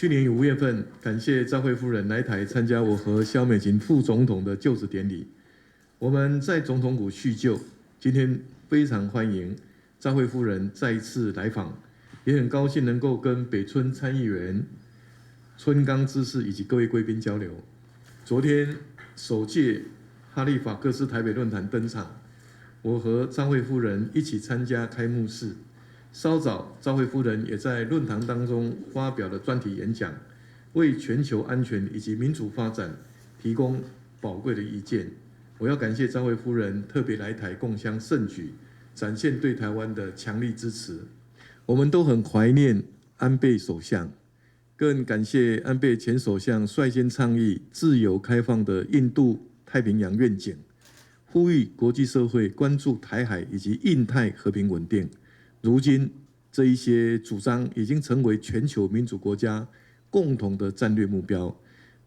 去年5月份，感谢赵慧夫人来台参加我和萧美琴副总统的就职典礼。我们在总统府叙旧，今天非常欢迎赵慧夫人再一次来访，也很高兴能够跟北村参议员、村冈知事以及各位贵宾交流。昨天首届哈利法克斯台北论坛登场，我和赵慧夫人一起参加开幕式。稍早，赵慧夫人也在论坛当中发表了专题演讲，为全球安全以及民主发展提供宝贵的意见。我要感谢赵慧夫人特别来台共襄盛举，展现对台湾的强力支持。我们都很怀念安倍首相，更感谢安倍前首相率先倡议自由开放的印度太平洋愿景，呼吁国际社会关注台海以及印太和平稳定。如今，这一些主张已经成为全球民主国家共同的战略目标，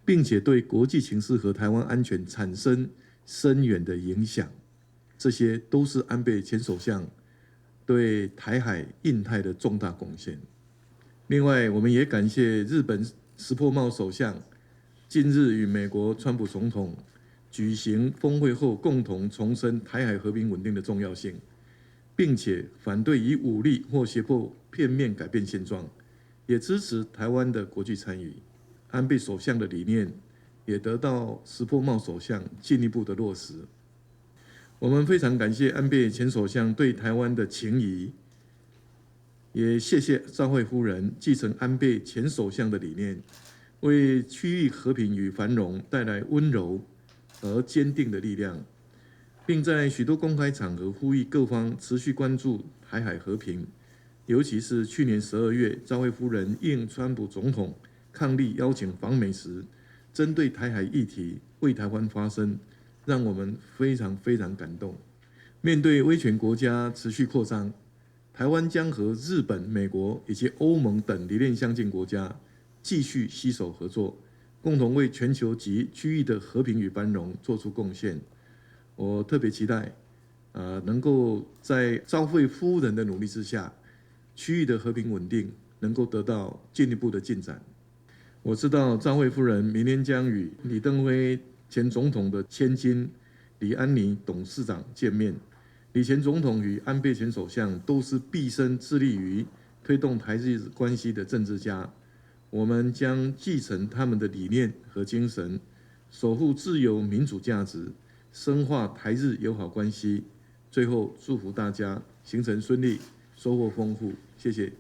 并且对国际形势和台湾安全产生深远的影响。这些都是安倍前首相对台海、印太的重大贡献。另外，我们也感谢日本石破茂首相近日与美国川普总统举行峰会后，共同重申台海和平稳定的重要性，并且反对以武力或胁迫片面改变现状，也支持台湾的国际参与。安倍首相的理念也得到石破茂首相进一步的落实。我们非常感谢安倍前首相对台湾的情谊，也谢谢赵慧夫人继承安倍前首相的理念，为区域和平与繁荣带来温柔而坚定的力量，并在许多公开场合呼吁各方持续关注台海和平，尤其是去年12月，赵慧夫人应川普总统伉俪邀请访美时，针对台海议题为台湾发声，让我们非常感动。面对威权国家持续扩张，台湾将和日本、美国以及欧盟等理念相近国家继续携手合作，共同为全球及区域的和平与繁荣做出贡献。我特别期待，能够在赵慧夫人的努力之下，区域的和平稳定能够得到进一步的进展。我知道赵慧夫人明天将与李登辉前总统的千金李安妮董事长见面。李前总统与安倍前首相都是毕生致力于推动台日关系的政治家，我们将继承他们的理念和精神，守护自由民主价值，深化台日友好关系。最后祝福大家行程顺利，收获丰富，谢谢。